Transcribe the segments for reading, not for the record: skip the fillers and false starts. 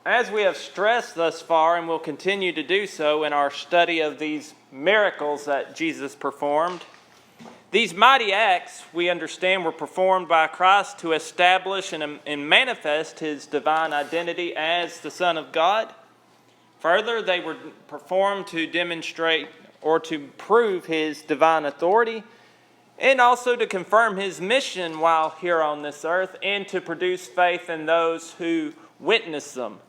As we have stressed thus far, and will continue to do so in our study of these miracles that Jesus performed, these mighty acts, we understand, were performed by Christ to establish and manifest his divine identity as the Son of God. Further, they were performed to demonstrate or to prove his divine authority, and also to confirm his mission while here on this earth, and to produce faith in those who witness them.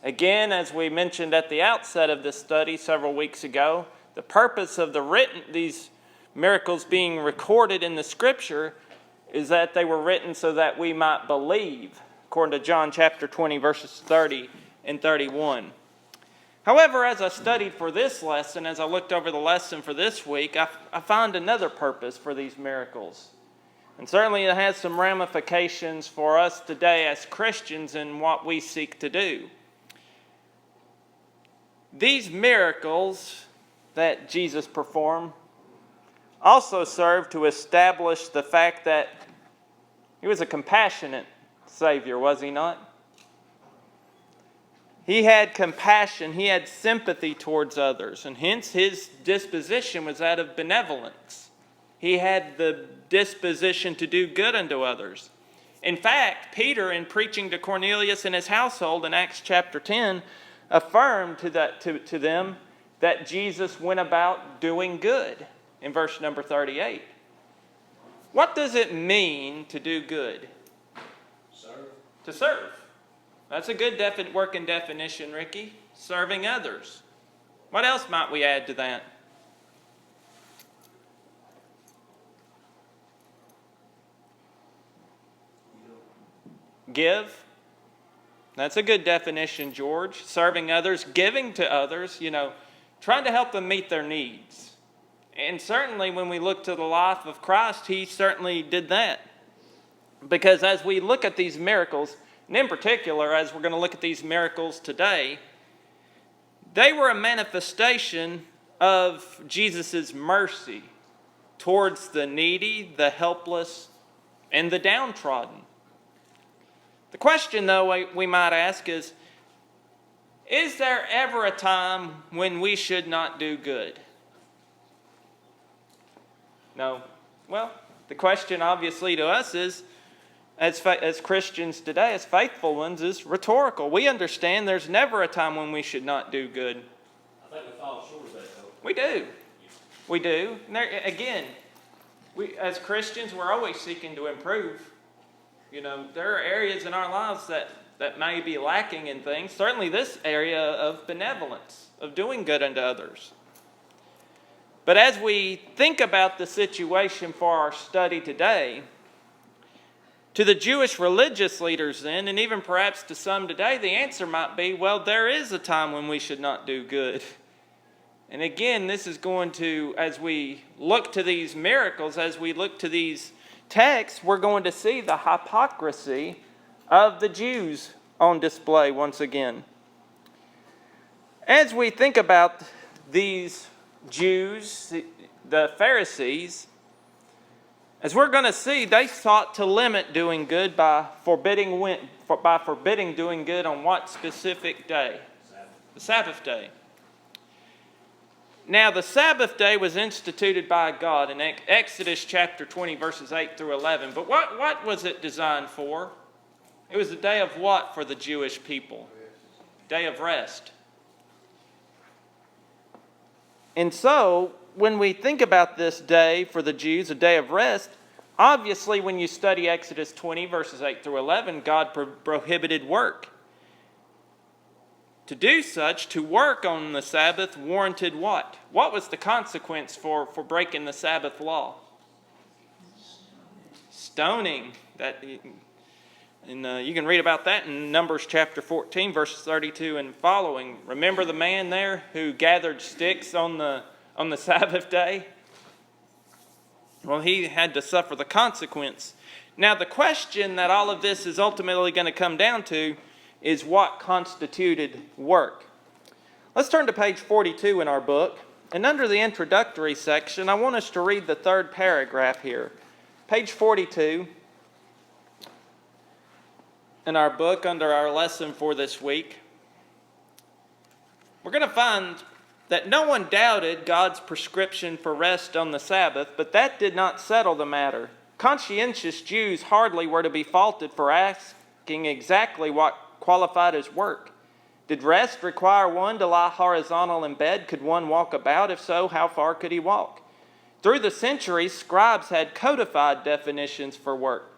Again, as we mentioned at the outset of this study several weeks ago, the purpose of these miracles being recorded in the Scripture is that they were written so that we might believe, according to John chapter 20, verses 30 and 31. However, as I studied for this lesson, as I looked over the lesson for this week, I found another purpose for these miracles. And certainly it has some ramifications for us today as Christians in what we seek to do. These miracles that Jesus performed also served to establish the fact that he was a compassionate Savior, was he not? He had compassion, he had sympathy towards others, and hence his disposition was that of benevolence. He had the disposition to do good unto others. In fact, Peter, in preaching to Cornelius and his household in Acts chapter 10, affirmed to them that Jesus went about doing good in verse number 38. What does it mean to do good? Serve. To serve. That's a good working definition, Ricky. Serving others. What else might we add to that? Give. That's a good definition, George. Serving others, giving to others, trying to help them meet their needs. And certainly when we look to the life of Christ, he certainly did that. Because as we look at these miracles, and in particular, as we're going to look at these miracles today, they were a manifestation of Jesus' mercy towards the needy, the helpless, and the downtrodden. The question, though, we might ask is there ever a time when we should not do good? No. Well, the question obviously to us is, as Christians today, as faithful ones, is rhetorical. We understand there's never a time when we should not do good. I think we fall short of that, though. We do. We do. And again, we as Christians, we're always seeking to improve. There are areas in our lives that may be lacking in things. Certainly this area of benevolence, of doing good unto others. But as we think about the situation for our study today, to the Jewish religious leaders then, and even perhaps to some today, the answer might be, well, there is a time when we should not do good. And again, this is going to, as we look to these miracles, as we look to these texts, we're going to see the hypocrisy of the Jews on display once again. As we think about these Jews, the Pharisees, as we're going to see, they sought to limit doing good by forbidding doing good on what specific day? The Sabbath day. Now, the Sabbath day was instituted by God in Exodus chapter 20, verses 8 through 11. But what was it designed for? It was a day of what for the Jewish people? Day of rest. And so, when we think about this day for the Jews, a day of rest, obviously when you study Exodus 20, verses 8 through 11, God prohibited work. To do such, to work on the Sabbath, warranted what? What was the consequence for breaking the Sabbath law? Stoning. You can read about that in Numbers chapter 14, verses 32 and following. Remember the man there who gathered sticks on the Sabbath day? Well, he had to suffer the consequence. Now, the question that all of this is ultimately going to come down to is what constituted work. Let's turn to page 42 in our book. And under the introductory section, I want us to read the third paragraph here. Page 42 in our book under our lesson for this week. we're going to find that no one doubted God's prescription for rest on the Sabbath, but that did not settle the matter. Conscientious Jews hardly were to be faulted for asking exactly what qualified as work. Did rest require one to lie horizontal in bed? Could one walk about? If so, how far could he walk? Through the centuries, scribes had codified definitions for work.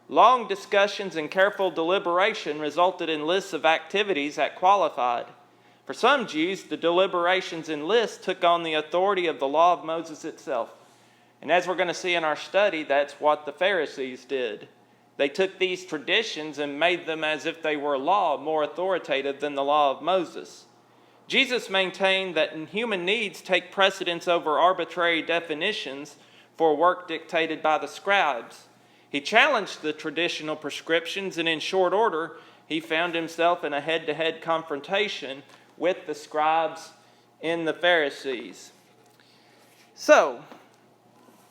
Long discussions and careful deliberation resulted in lists of activities that qualified. For some Jews, the deliberations and lists took on the authority of the law of Moses itself. And as we're going to see in our study, that's what the Pharisees did. They took these traditions and made them as if they were law, more authoritative than the law of Moses. Jesus maintained that human needs take precedence over arbitrary definitions for work dictated by the scribes. He challenged the traditional prescriptions, and in short order, he found himself in a head-to-head confrontation with the scribes and the Pharisees. So,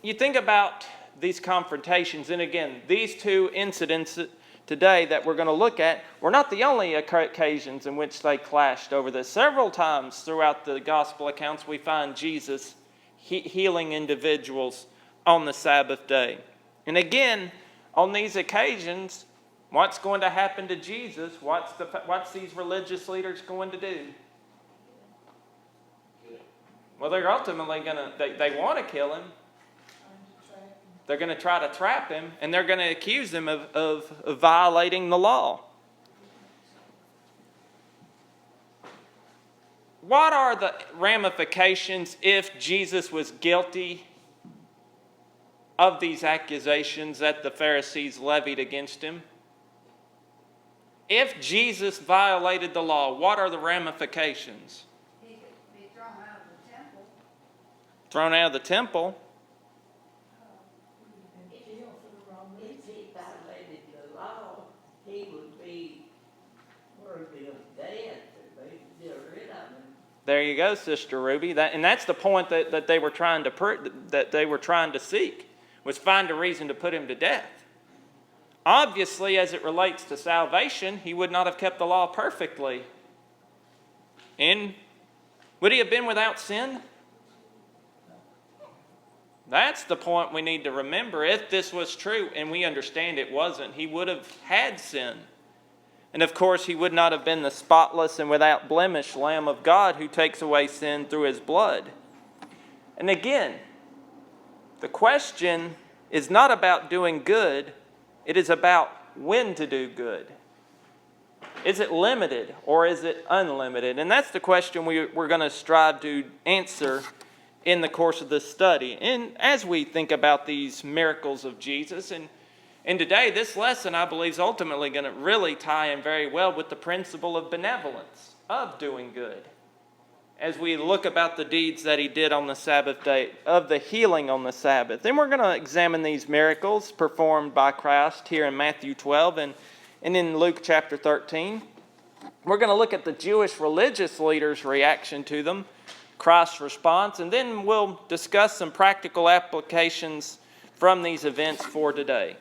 you think about these confrontations, and again, these two incidents today that we're going to look at were not the only occasions in which they clashed over this. Several times throughout the gospel accounts we find Jesus healing individuals on the Sabbath day. And again, on these occasions, what's going to happen to Jesus? What's these religious leaders going to do? Well, they're ultimately they want to kill him. They're going to try to trap him, and they're going to accuse him of violating the law. What are the ramifications if Jesus was guilty of these accusations that the Pharisees levied against him? If Jesus violated the law, what are the ramifications? He could be thrown out of the temple. Thrown out of the temple? If he violated the law, he would be worthy of death if they get rid of him. There you go, Sister Ruby. That's the point that they were trying to seek, was find a reason to put him to death. Obviously, as it relates to salvation, he would not have kept the law perfectly. And would he have been without sin? That's the point we need to remember. If this was true, and we understand it wasn't, he would have had sin. And of course, he would not have been the spotless and without blemish Lamb of God who takes away sin through his blood. And again, the question is not about doing good, it is about when to do good. Is it limited or is it unlimited? And that's the question we're going to strive to answer in the course of this study. And as we think about these miracles of Jesus, and today this lesson, I believe, is ultimately going to really tie in very well with the principle of benevolence, of doing good. As we look about the deeds that he did on the Sabbath day, of the healing on the Sabbath. Then we're going to examine these miracles performed by Christ here in Matthew 12 and in Luke chapter 13. We're going to look at the Jewish religious leaders' reaction to them, Christ's response, and then we'll discuss some practical applications from these events for today.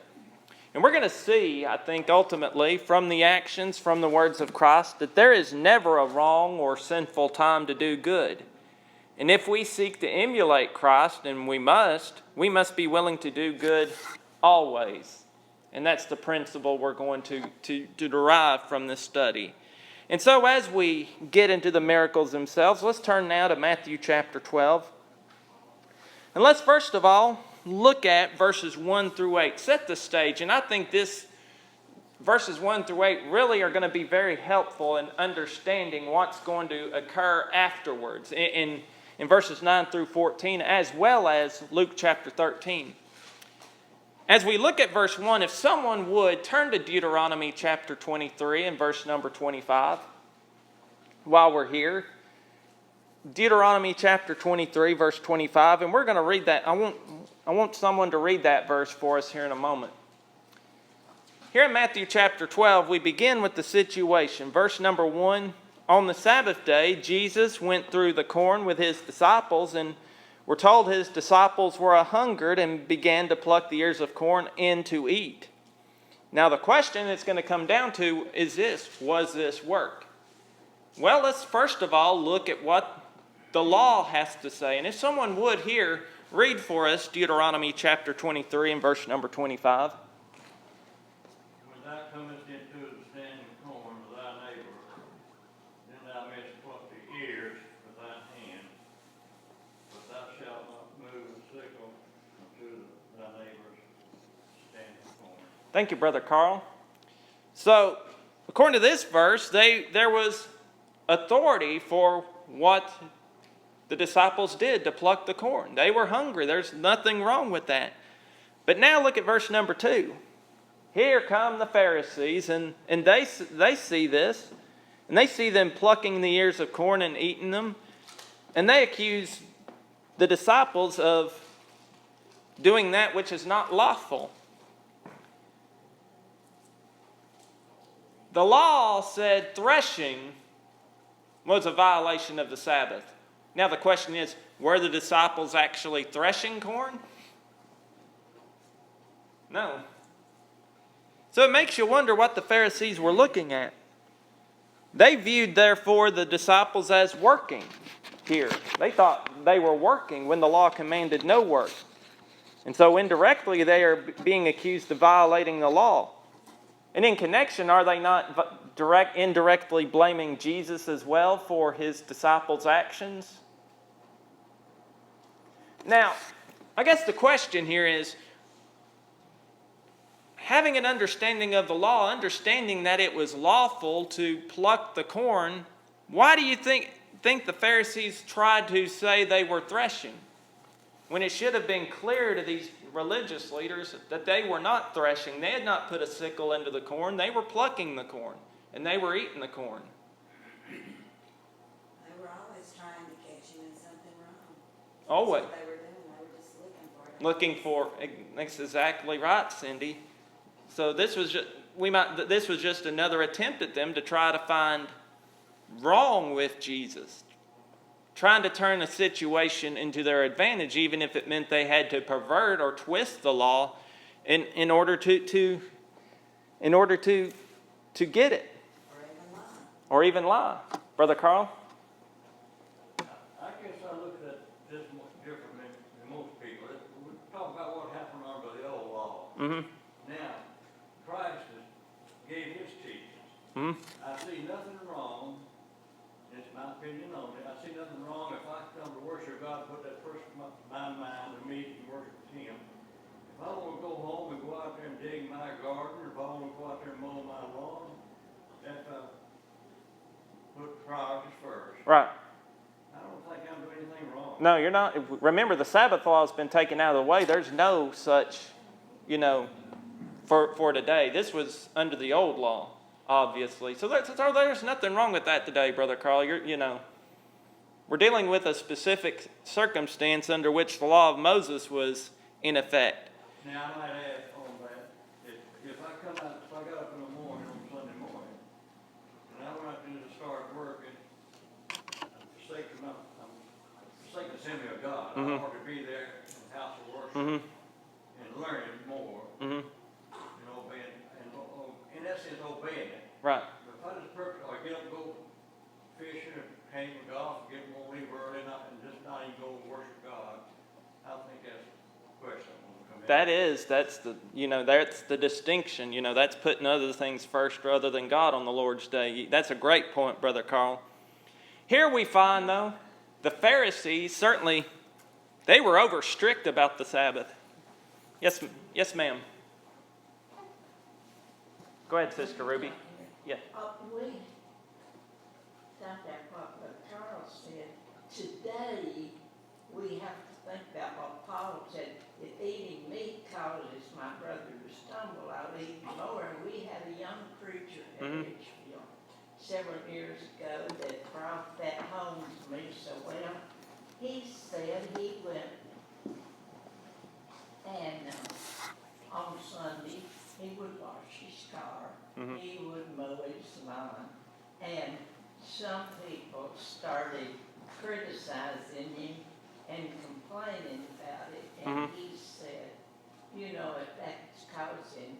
And we're going to see, I think, ultimately, from the actions, from the words of Christ, that there is never a wrong or sinful time to do good. And if we seek to emulate Christ, and we must be willing to do good always. And that's the principle we're going to derive from this study. And so as we get into the miracles themselves, let's turn now to Matthew chapter 12. And let's first of all look at verses 1 through 8. Set the stage. And I think verses 1 through 8 really are going to be very helpful in understanding what's going to occur afterwards in verses 9 through 14, as well as Luke chapter 13. As we look at verse 1, if someone would turn to Deuteronomy chapter 23 and verse number 25 while we're here. Deuteronomy chapter 23, verse 25, and we're going to read that. I want someone to read that verse for us here in a moment. Here in Matthew chapter 12, we begin with the situation. Verse number 1, on the Sabbath day, Jesus went through the corn with his disciples, and we're told his disciples were a-hungered and began to pluck the ears of corn in to eat. Now the question it's going to come down to is this: was this work? Well, let's first of all look at what the law has to say. And if someone would here read for us Deuteronomy chapter 23 and verse number 25. When thou comest into the standing corn of thy neighbor, then thou mayest pluck the ears with thine hand, but thou shalt not move the sickle unto thy neighbor's standing corn. Thank you, Brother Carl. So, according to this verse, there was authority for what the disciples did to pluck the corn. They were hungry. There's nothing wrong with that. But now look at verse number 2. Here come the Pharisees, and they see this, and they see them plucking the ears of corn and eating them, and they accuse the disciples of doing that which is not lawful. The law said threshing was a violation of the Sabbath. Now the question is, were the disciples actually threshing corn? No. So it makes you wonder what the Pharisees were looking at. They viewed, therefore, the disciples as working here. They thought they were working when the law commanded no work. And so indirectly they are being accused of violating the law. And in connection, are they not indirectly blaming Jesus as well for his disciples' actions? Now, I guess the question here is, having an understanding of the law, understanding that it was lawful to pluck the corn, why do you think the Pharisees tried to say they were threshing, when it should have been clear to these religious leaders that they were not threshing? They had not put a sickle into the corn. They were plucking the corn, and they were eating the corn. They were always trying to catch you in something wrong. Always. That's what they were doing. They were just Looking for, that's exactly right, Cindy. So this was just another attempt at them to try to find wrong with Jesus, trying to turn a situation into their advantage, even if it meant they had to pervert or twist the law in order to get it, or even lie. Brother Carl? I guess I look at this much different than most people. We talk about what happened under the old law. Mm-hmm. Now, Christ gave his teachings. Mm-hmm. I see nothing wrong, it's my opinion only, I see nothing wrong if I come to worship God, put that first in my mind to meet and worship him. If I want to go home and go out there and dig my garden, or if I want to go out there and mow my lawn, that's put priorities first. Right. I don't think I'm doing anything wrong. No, you're not. Remember, the Sabbath law has been taken out of the way. There's no such, for today. This was under the old law, obviously. So there's nothing wrong with that today, Brother Carl. We're dealing with a specific circumstance under which the law of Moses was in effect. Now, I might add on that, if I got up in the morning on Sunday morning, and I went out there to start working, I'm forsaking the assembly of God. I want to be there in the house of worship and learning more and obeying, and in essence, obeying it. Right. But if I just or get up and go fishing or hang with golf, get more leave early, and just not even go worship God, I think that's questionable. That's the distinction. That's putting other things first rather than God on the Lord's day. That's a great point, Brother Carl. Here we find, though, the Pharisees, certainly, they were over strict about the Sabbath. Yes, ma'am. Go ahead, Sister Ruby. Yeah. We found out what Carl said. Today, we have to think about what Paul said. If eating meat causes my brother to stumble, I'll eat more. And we had a young preacher in Richfield several years ago that brought that home to me so well. He said he went and on Sunday he would wash his car, he would mow his lawn, and some people started criticizing him and complaining about it, and he said, if that's causing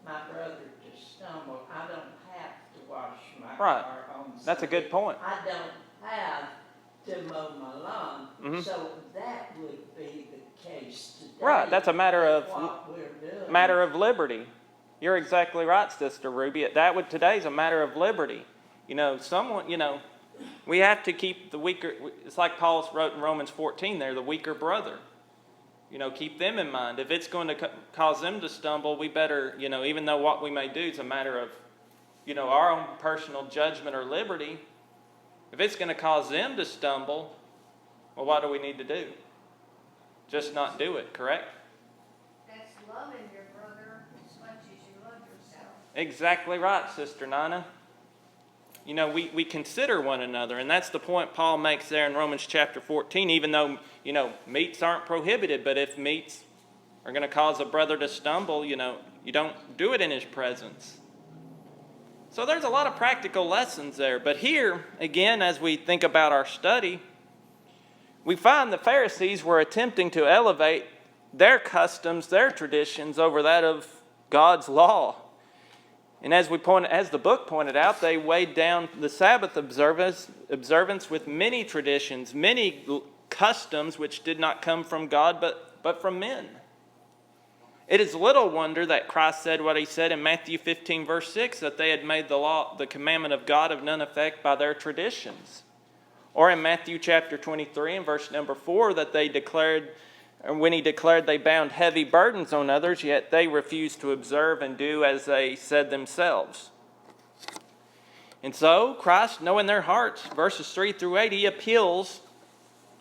my brother to stumble, I don't have to wash my car on That's a good point. I don't have to mow my lawn, Mhm. so that would be the case today. Right, that's a matter of what we're doing. matter of liberty. You're exactly right, Sister Ruby. Today's a matter of liberty. We have to keep the weaker. It's like Paul wrote in Romans 14 there, the weaker brother. Keep them in mind. If it's going to cause them to stumble, we better, even though what we may do is a matter of, our own personal judgment or liberty, if it's going to cause them to stumble, well, what do we need to do? Just not do it, correct? That's loving your brother as much as you love yourself. Exactly right, Sister Nina. We consider one another, and that's the point Paul makes there in Romans chapter 14, even though, meats aren't prohibited, but if meats are going to cause a brother to stumble, you don't do it in his presence. So there's a lot of practical lessons there. But here, again, as we think about our study, we find the Pharisees were attempting to elevate their customs, their traditions, over that of God's law. And as the book pointed out, they weighed down the Sabbath observance with many traditions, many customs which did not come from God but from men. It is little wonder that Christ said what he said in Matthew 15, verse 6, that they had made the commandment of God of none effect by their traditions. Or in Matthew chapter 23 and verse number 4, that they declared, when he declared they bound heavy burdens on others, yet they refused to observe and do as they said themselves. And so Christ, knowing their hearts, verses 3 through 8, he appeals.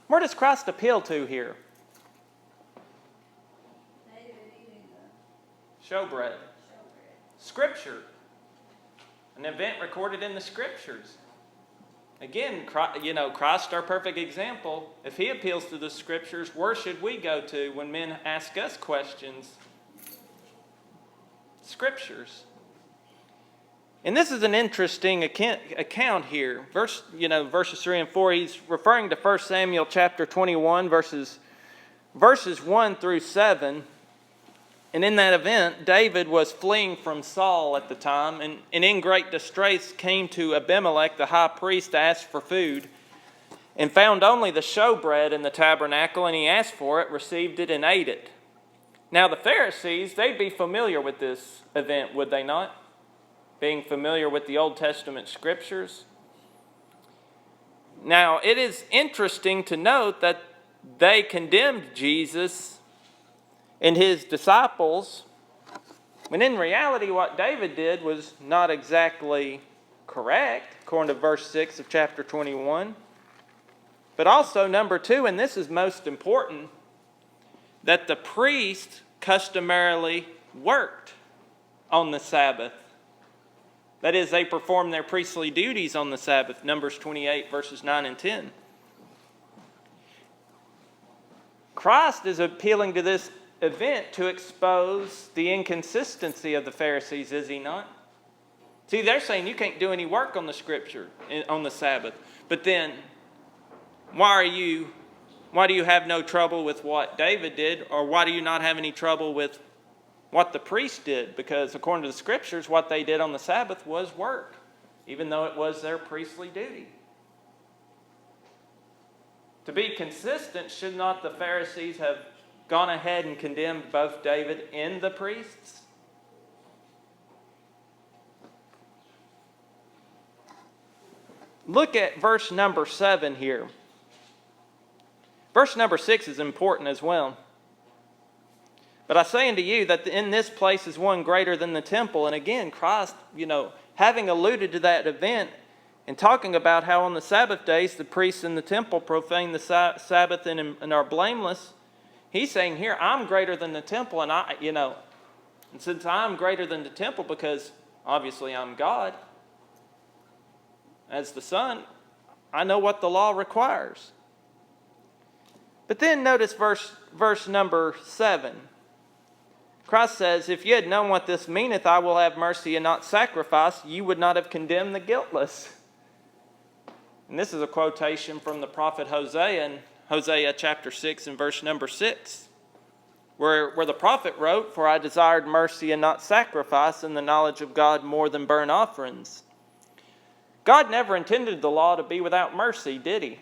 Where does Christ appeal to here? David eating the Showbread. showbread. Scripture. An event recorded in the Scriptures. Again, Christ, our perfect example. If he appeals to the Scriptures, where should we go to when men ask us questions? Scriptures. And this is an interesting account here. Verses 3 and 4, he's referring to 1 Samuel chapter 21, verses 1 through 7. And in that event, David was fleeing from Saul at the time, and in great distress came to Abimelech, the high priest, to ask for food, and found only the showbread in the tabernacle, and he asked for it, received it, and ate it. Now the Pharisees, they'd be familiar with this event, would they not? Being familiar with the Old Testament Scriptures. Now, it is interesting to note that they condemned Jesus and his disciples, when in reality what David did was not exactly correct, according to verse 6 of chapter 21. But also, number 2, and this is most important, that the priest customarily worked on the Sabbath. That is, they performed their priestly duties on the Sabbath, Numbers 28, verses 9 and 10. Christ is appealing to this event to expose the inconsistency of the Pharisees, is he not? See, they're saying you can't do any work on the Scripture on the Sabbath. But then, why do you have no trouble with what David did, or why do you not have any trouble with what the priest did? Because according to the Scriptures, what they did on the Sabbath was work, even though it was their priestly duty. To be consistent, should not the Pharisees have gone ahead and condemned both David and the priests? Look at verse number 7 here. Verse number 6 is important as well. But I say unto you that in this place is one greater than the temple. And again, Christ, having alluded to that event and talking about how on the Sabbath days the priests in the temple profane the Sabbath and are blameless, he's saying here, I'm greater than the temple, and and since I'm greater than the temple because obviously I'm God, as the Son, I know what the law requires. But then notice verse number 7. Christ says, if you had known what this meaneth, I will have mercy and not sacrifice, you would not have condemned the guiltless. And this is a quotation from the prophet Hosea in Hosea chapter 6 and verse number 6, where the prophet wrote, for I desired mercy and not sacrifice, and the knowledge of God more than burnt offerings. God never intended the law to be without mercy, did he?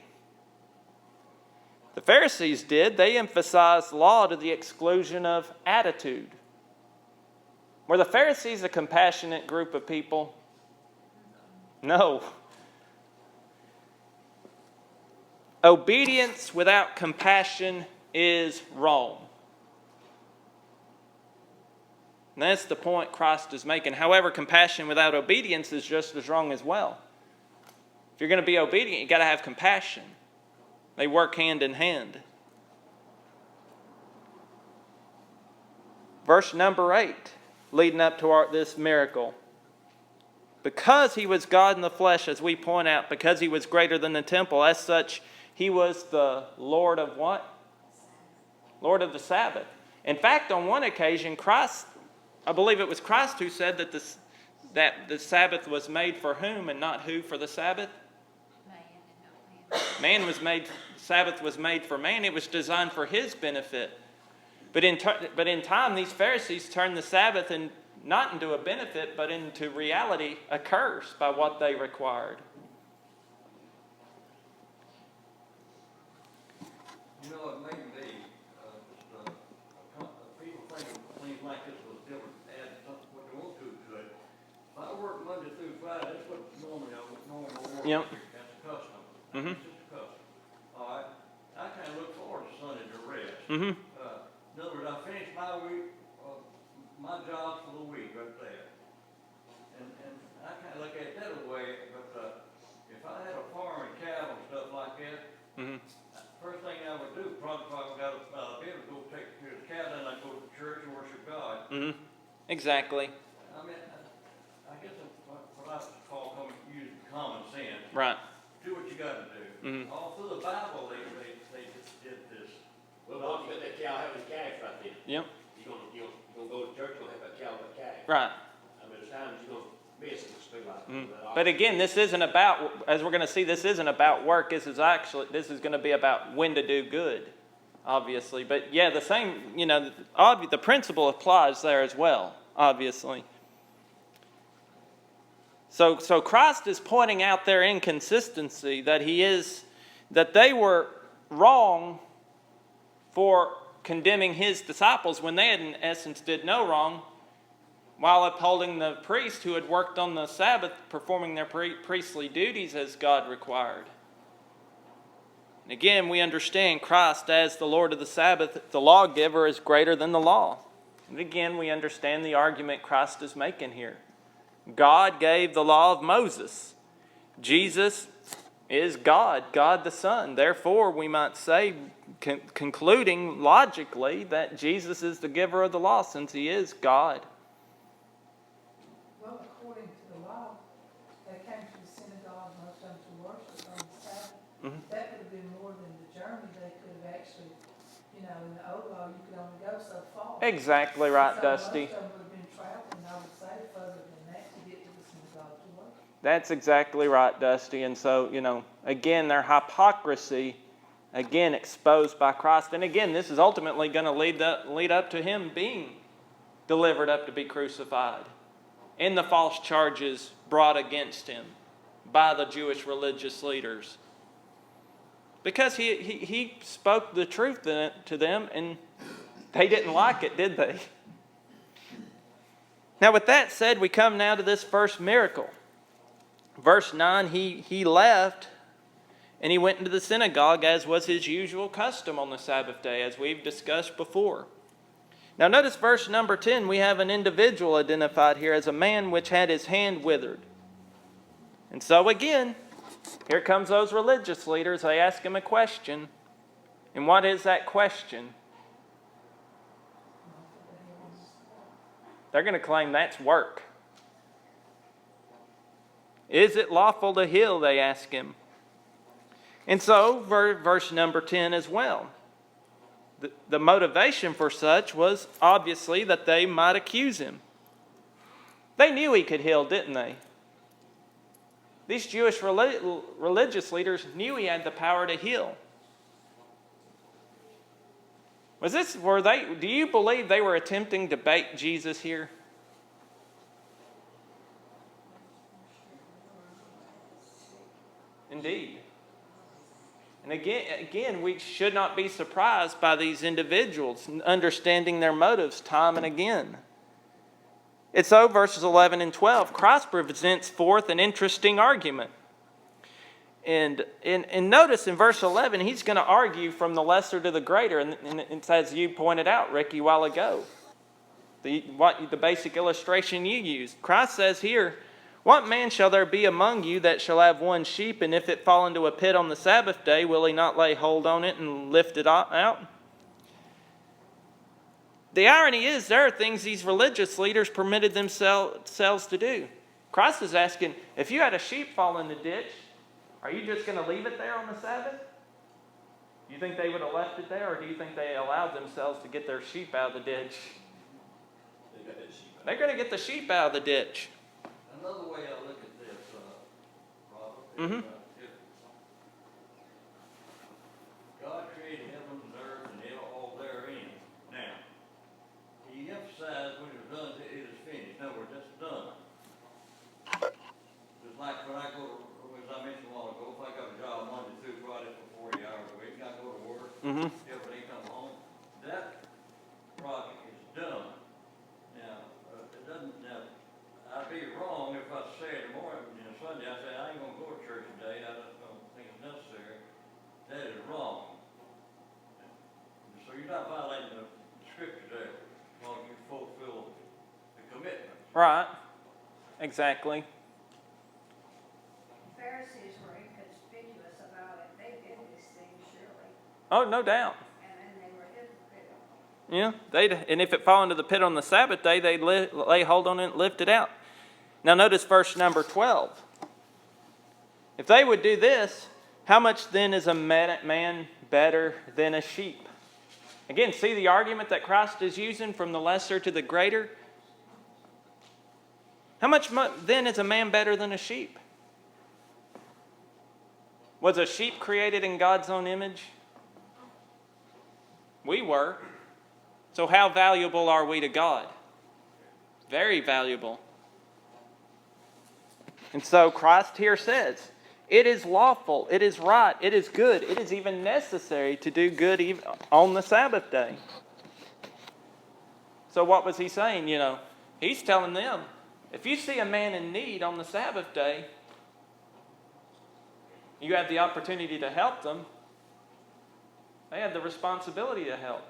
The Pharisees did. They emphasized law to the exclusion of attitude. Were the Pharisees a compassionate group of people? No. Obedience without compassion is wrong. And that's the point Christ is making. However, compassion without obedience is just as wrong as well. If you're going to be obedient, you've got to have compassion. They work hand in hand. Verse number 8, leading up to this miracle. Because he was God in the flesh, as we point out, because he was greater than the temple, as such, he was the Lord of what? Lord of the Sabbath. In fact, on one occasion, I believe it was Christ who said that the Sabbath was made for whom and not who for the Sabbath? Sabbath was made for man. It was designed for his benefit. But in time, these Pharisees turned the Sabbath not into a benefit, but into reality, a curse by what they required. You know, it may be, people think things like this will still add something what they want to it. If I work Monday through Friday, that's what normal work. Yep. That's a custom. Mm-hmm. It's just a custom. All right. I kind of look forward to Sunday to rest. Mm-hmm. In other words, I finish my week, my job for the week right there. And I kind of look at it that way, but if I had a farm and cattle and stuff like that, Mm-hmm. first thing I would do, probably if I got a bit, would go take care of the cattle and I'd go to church and worship God. Mm-hmm. Exactly. I mean, I guess what I call using common sense. Right. Do what you got to do. Mm-hmm. All through the Bible, they just did this. Well, don't let that cow have his calf right then. Yep. You're gonna go to church, you're gonna have a cow with a calf. Right. I mean, there's times you're gonna miss it, it's like that. But again, this isn't about, as we're going to see, this isn't about work. This is going to be about when to do good, obviously. But yeah, the same, the principle applies there as well, obviously. So Christ is pointing out their inconsistency, that they were wrong for condemning his disciples when they in essence did no wrong, while upholding the priest who had worked on the Sabbath, performing their priestly duties as God required. And again, we understand Christ as the Lord of the Sabbath, the lawgiver, is greater than the law. And again, we understand the argument Christ is making here. God gave the law of Moses. Jesus is God, God the Son. Therefore, we might say, concluding logically, that Jesus is the giver of the law, since he is God. Well, according to the law, they came to the synagogue most of them to worship on the Sabbath. Mm-hmm. That could have been more than the journey. They could have actually, in the old law, you could only go so far. Exactly right, So Dusty. most of them would have been traveling, I would say, further than that to get to the synagogue to worship. That's exactly right, Dusty. And so, again, their hypocrisy, again, exposed by Christ. And again, this is ultimately going to lead up to him being delivered up to be crucified, and the false charges brought against him by the Jewish religious leaders. Because he spoke the truth to them, and they didn't like it, did they? Now, with that said, we come now to this first miracle. Verse 9, he left, and he went into the synagogue, as was his usual custom on the Sabbath day, as we've discussed before. Now notice verse number 10, we have an individual identified here as a man which had his hand withered. And so again, here comes those religious leaders. They ask him a question. And what is that question? They're going to claim that's work. Is it lawful to heal, they ask him. And so, verse number 10 as well. The motivation for such was obviously that they might accuse him. They knew he could heal, didn't they? These Jewish religious leaders knew he had the power to heal. Do you believe they were attempting to bait Jesus here? Indeed. And again, we should not be surprised by these individuals, understanding their motives time and again. And so, verses 11 and 12, Christ presents forth an interesting argument. And notice in verse 11, he's going to argue from the lesser to the greater. And it's as you pointed out, Ricky, a while ago, the basic illustration you used. Christ says here, "What man shall there be among you that shall have one sheep, and if it fall into a pit on the Sabbath day, will he not lay hold on it and lift it out?" The irony is, there are things these religious leaders permitted themselves to do. Christ is asking, if you had a sheep fall in the ditch, are you just going to leave it there on the Sabbath? Do you think they would have left it there, or do you think they allowed themselves to get their sheep out of the ditch? They're going to get the sheep out of the ditch. Another way I look at this, Robert, Mm-hmm. if God created heaven and earth and all therein, now, he emphasized when it was done, it is finished. In other words, that's done. Just like when I go to, as I mentioned a while ago, if I got a job Monday through Friday for 40 hours a week, and I go to work, Mm-hmm. everybody come home, that project is done. Now, it doesn't, now, I'd be wrong if I Saturday morning, Sunday, I say, I ain't gonna go to church today, I just don't think it's necessary. That is wrong. So you're not violating the scripture there, as long as you fulfill the commitment. Right. Exactly. Pharisees were inconspicuous about it. They did these things surely, Oh, no doubt. and then they were hypocritical. Yeah, and if it fall into the pit on the Sabbath day, they'd lay hold on it and lift it out. Now notice verse number 12. If they would do this, how much then is a man better than a sheep? Again, see the argument that Christ is using from the lesser to the greater? How much then is a man better than a sheep? Was a sheep created in God's own image? We were. So how valuable are we to God? Very valuable. And so Christ here says, it is lawful, it is right, it is good, it is even necessary to do good even on the Sabbath day. So what was he saying? He's telling them, if you see a man in need on the Sabbath day, you have the opportunity to help them. They have the responsibility to help.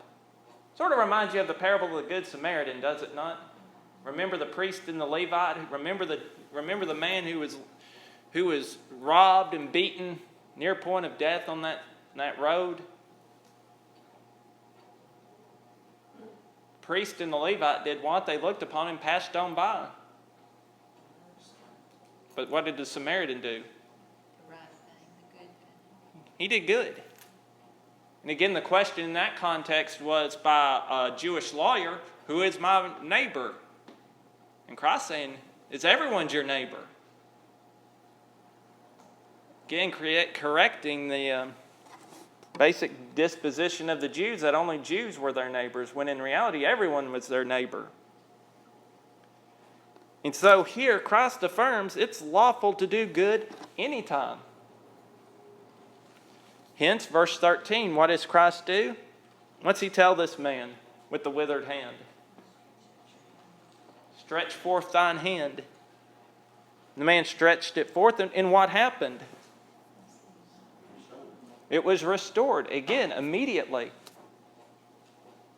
Sort of reminds you of the parable of the Good Samaritan, does it not? Remember the priest and the Levite? Remember the man who was robbed and beaten near point of death on that road? The priest and the Levite did what? They looked upon him, passed on by. But what did the Samaritan do? The right thing, the good thing. He did good. And again, the question in that context was by a Jewish lawyer, who is my neighbor? And Christ saying, is everyone's your neighbor? Again, correcting the basic disposition of the Jews that only Jews were their neighbors, when in reality everyone was their neighbor. And so here Christ affirms it's lawful to do good anytime. Hence, verse 13, what does Christ do? What's he tell this man with the withered hand? Stretch forth thine hand. The man stretched it forth, and what happened? It was restored, again, immediately.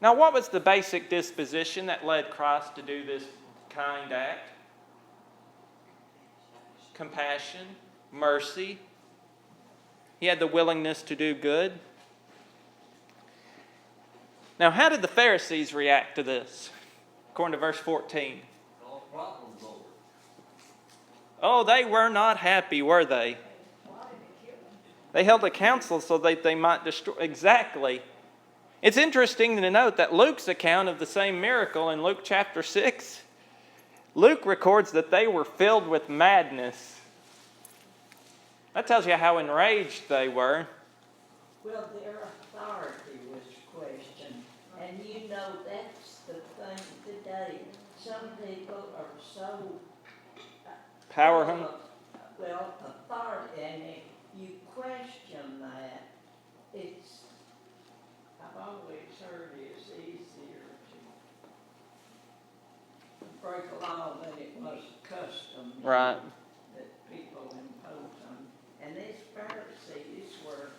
Now, what was the basic disposition that led Christ to do this kind act? Compassion, mercy. He had the willingness to do good. Now, how did the Pharisees react to this? According to verse 14. All problems over. Oh, they were not happy, were they? They held a council so that they might destroy. Exactly. It's interesting to note that Luke's account of the same miracle in Luke chapter 6, Luke records that they were filled with madness. That tells you how enraged they were. Well, their authority was questioned, and that's the thing today. Some people are so Power hungry. well, authority, and you question that, I've always heard it's easier to break a law than it was a custom. Right. That people impose on. And these Pharisees were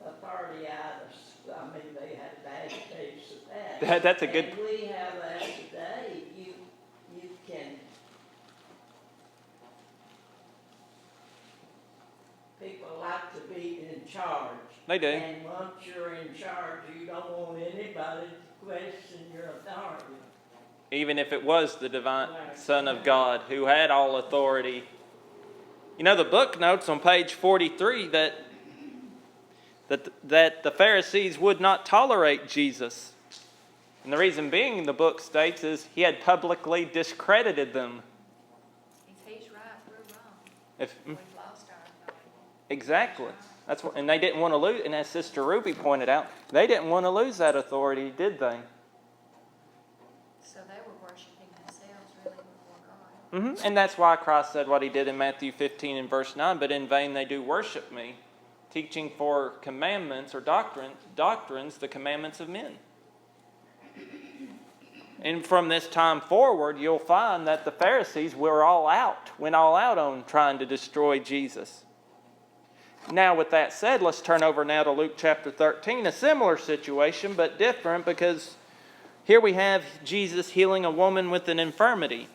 authority-itis. I mean, they had bad case of that. That's a good. And we have that today. You can. People like to be in charge. They do. And once you're in charge, you don't want anybody to question your authority. Even if it was the divine Son of God who had all authority. You know, the book notes on page 43 that the Pharisees would not tolerate Jesus. And the reason being, the book states, is he had publicly discredited them. If he's right, we're wrong. If, We've lost our authority. exactly. That's what, and they didn't want to lose, and as Sister Ruby pointed out, they didn't want to lose that authority, did they? So they were worshiping themselves really before God. And that's why Christ said what he did in Matthew 15 and verse 9, but in vain they do worship me, teaching for commandments or doctrines the commandments of men. And from this time forward, you'll find that the Pharisees went all out on trying to destroy Jesus. Now, with that said, let's turn over now to Luke chapter 13, a similar situation, but different, because here we have Jesus healing a woman with an infirmity.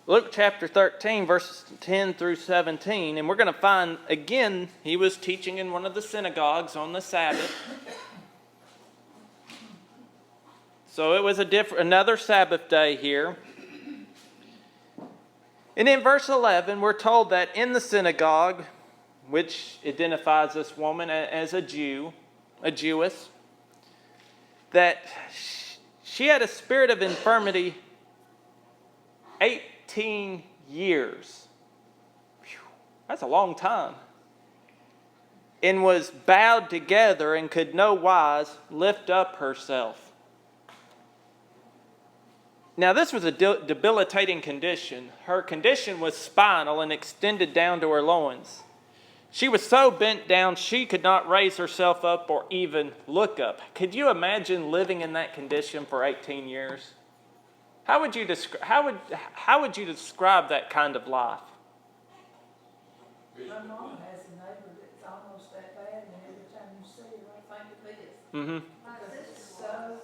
Luke chapter 13, verses 10 through 17, and we're going to find, again, he was teaching in one of the synagogues on the Sabbath. So it was another Sabbath day here. And in verse 11, we're told that in the synagogue, which identifies this woman as a Jewess, that she had a spirit of infirmity 18 years. Whew, that's a long time. And was bowed together and could no wise lift up herself. Now, this was a debilitating condition. Her condition was spinal and extended down to her loins. She was so bent down she could not raise herself up or even look up. Could you imagine living in that condition for 18 years? How would you describe that kind of life? My mom has a neighbor that's almost that bad, and every time you see her, I think of this. Mm-hmm. My Because sister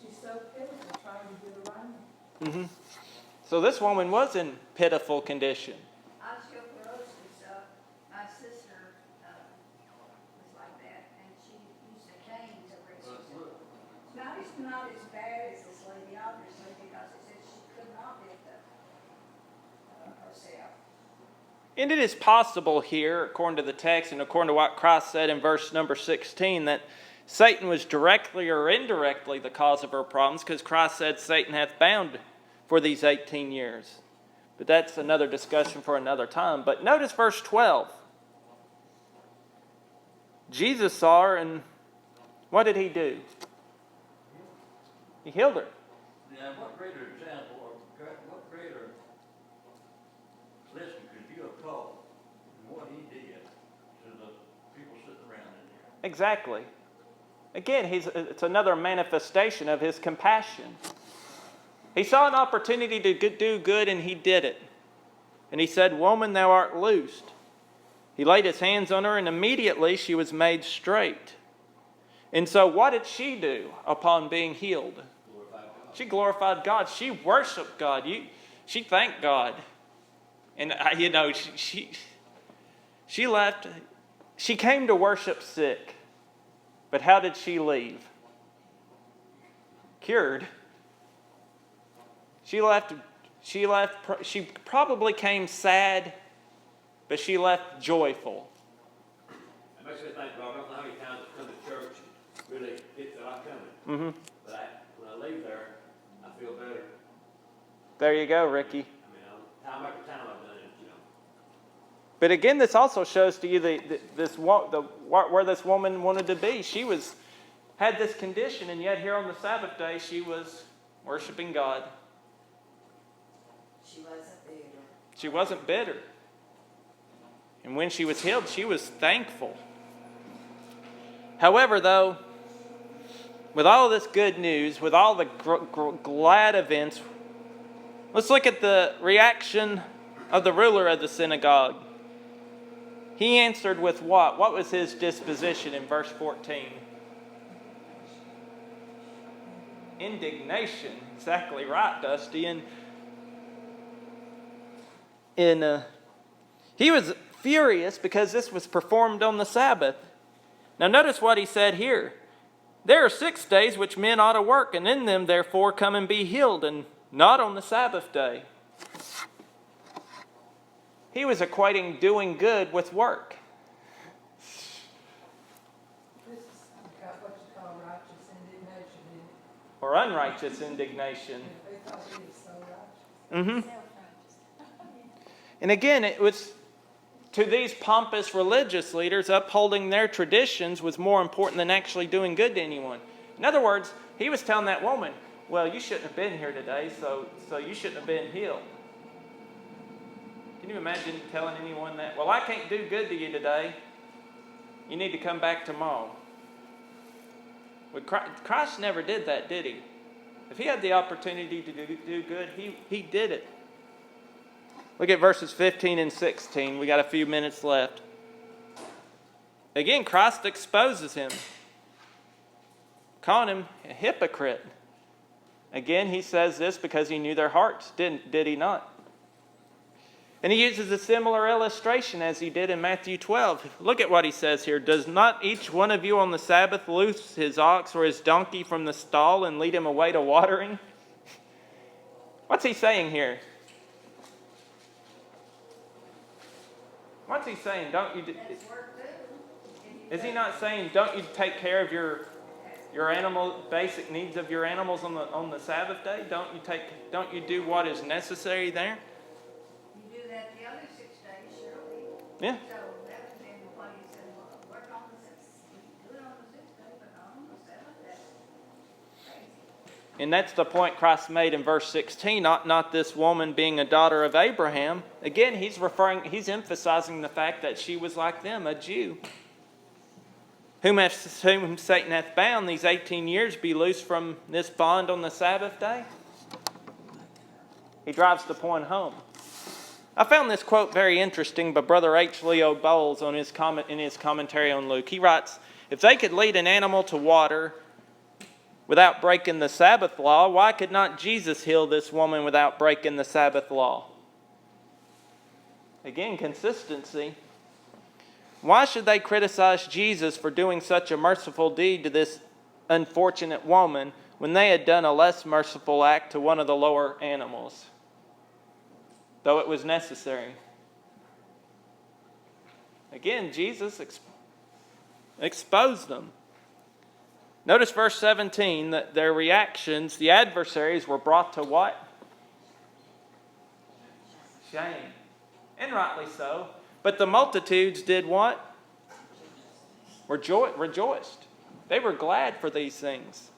she's so pitiful trying to get around. Mm-hmm. So this woman was in pitiful condition. osteoporosis, my sister, was like that, and she used a cane to raise herself. It's not as bad as this lady, obviously, because it said she could not lift up herself. And it is possible here, according to the text and according to what Christ said in verse number 16, that Satan was directly or indirectly the cause of her problems, because Christ said Satan hath bound for these 18 years. But that's another discussion for another time. But notice verse 12. Jesus saw her, and what did he do? He healed her. Now, what greater example or what greater lesson could you have taught than what he did to the people sitting around in there? Exactly. Again, it's another manifestation of his compassion. He saw an opportunity to do good, and he did it. And he said, "Woman, thou art loosed." He laid his hands on her, and immediately she was made straight. And so what did she do upon being healed? She glorified God. She worshiped God. She thanked God. And, she left. She came to worship sick. But how did she leave? Cured. She probably came sad, but she left joyful. It makes me think, Rob, I don't know how many times I come to church and really get that I'm coming. Mm-hmm. But when I leave there, I feel better. There you go, Ricky. I mean, time after time I've done it, But again, this also shows to you where this woman wanted to be. She had this condition, and yet here on the Sabbath day, she was worshiping God. She wasn't bitter. She wasn't bitter. And when she was healed, she was thankful. However, though, with all this good news, with all the glad events, let's look at the reaction of the ruler of the synagogue. He answered with what? What was his disposition in verse 14? Indignation. Exactly right, Dusty. He was furious because this was performed on the Sabbath. Now notice what he said here. There are 6 days which men ought to work, and in them therefore come and be healed, and not on the Sabbath day. He was equating doing good with work. This is what you call righteous indignation, isn't it? Or unrighteous indignation. They thought he was so righteous. Mm-hmm. And again, it was to these pompous religious leaders, upholding their traditions was more important than actually doing good to anyone. In other words, he was telling that woman, well, you shouldn't have been here today, so you shouldn't have been healed. Can you imagine telling anyone that? Well, I can't do good to you today. You need to come back tomorrow. Well, Christ never did that, did he? If he had the opportunity to do good, he did it. Look at verses 15 and 16. We got a few minutes left. Again, Christ exposes him, calling him a hypocrite. Again, he says this because he knew their hearts, did he not? And he uses a similar illustration as he did in Matthew 12. Look at what he says here. Does not each one of you on the Sabbath loose his ox or his donkey from the stall and lead him away to watering? What's he saying here? What's he saying? Don't you? That's work too. Is he not saying don't you take care of your animal basic needs of your animals on the Sabbath day? Don't you do what is necessary there? You do that the other 6 days, surely. Yeah. So that would be what he said, well, work on the 6th, do it on the 6th day, but not on the 7th, that's crazy. And that's the point Christ made in verse 16, not this woman being a daughter of Abraham. Again, he's emphasizing the fact that she was like them, a Jew. Whom Satan hath bound these 18 years be loosed from this bond on the Sabbath day. He drives the point home. I found this quote very interesting by Brother H. Leo Bowles in his commentary on Luke. He writes, if they could lead an animal to water without breaking the Sabbath law, why could not Jesus heal this woman without breaking the Sabbath law? Again, consistency. Why should they criticize Jesus for doing such a merciful deed to this unfortunate woman when they had done a less merciful act to one of the lower animals, though it was necessary? Again, Jesus exposed them. Notice verse 17, that their reactions, the adversaries, were brought to what? Shame. And rightly so. But the multitudes did what? Rejoiced. They were glad for these things.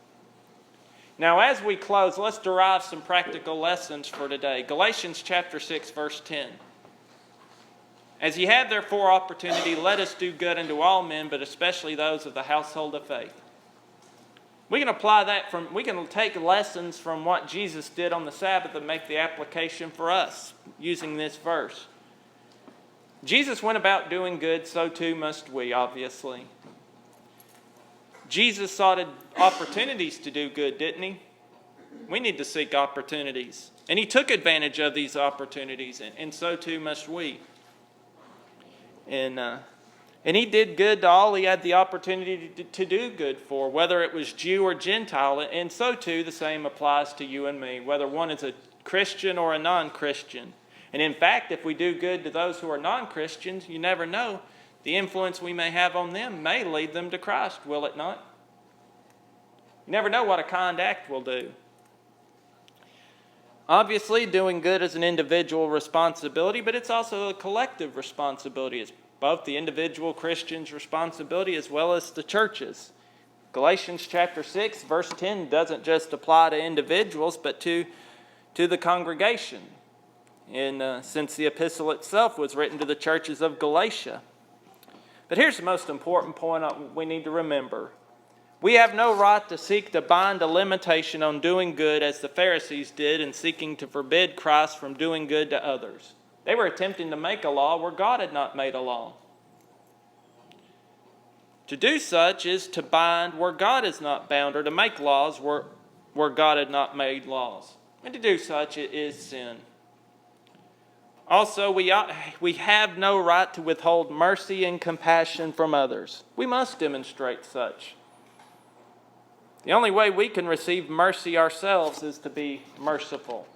Now, as we close, let's derive some practical lessons for today. Galatians chapter 6, verse 10. As ye have therefore opportunity, let us do good unto all men, but especially those of the household of faith. We can apply that we can take lessons from what Jesus did on the Sabbath and make the application for us using this verse. Jesus went about doing good, so too must we, obviously. Jesus sought opportunities to do good, didn't he? We need to seek opportunities. And he took advantage of these opportunities, and so too must we. And he did good to all he had the opportunity to do good for, whether it was Jew or Gentile. And so too the same applies to you and me, whether one is a Christian or a non-Christian. And in fact, if we do good to those who are non-Christians, you never know. The influence we may have on them may lead them to Christ, will it not? You never know what a kind act will do. Obviously, doing good is an individual responsibility, but it's also a collective responsibility. It's both the individual Christian's responsibility as well as the church's. Galatians chapter 6, verse 10 doesn't just apply to individuals, but to the congregation. since the epistle itself was written to the churches of Galatia. But here's the most important point we need to remember. We have no right to seek to bind a limitation on doing good as the Pharisees did in seeking to forbid Christ from doing good to others. They were attempting to make a law where God had not made a law. To do such is to bind where God is not bound, or to make laws where God had not made laws. And to do such is sin. Also, we have no right to withhold mercy and compassion from others. We must demonstrate such. The only way we can receive mercy ourselves is to be merciful.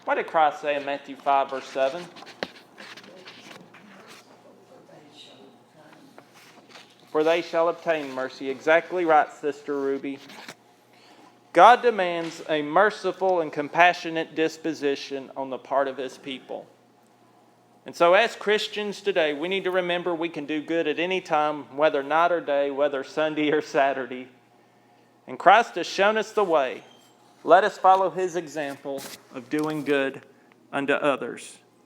What did Christ say in Matthew 5, verse 7? For they shall obtain mercy. Exactly right, Sister Ruby. God demands a merciful and compassionate disposition on the part of His people. And so as Christians today, we need to remember we can do good at any time, whether night or day, whether Sunday or Saturday. And Christ has shown us the way. Let us follow His example of doing good unto others.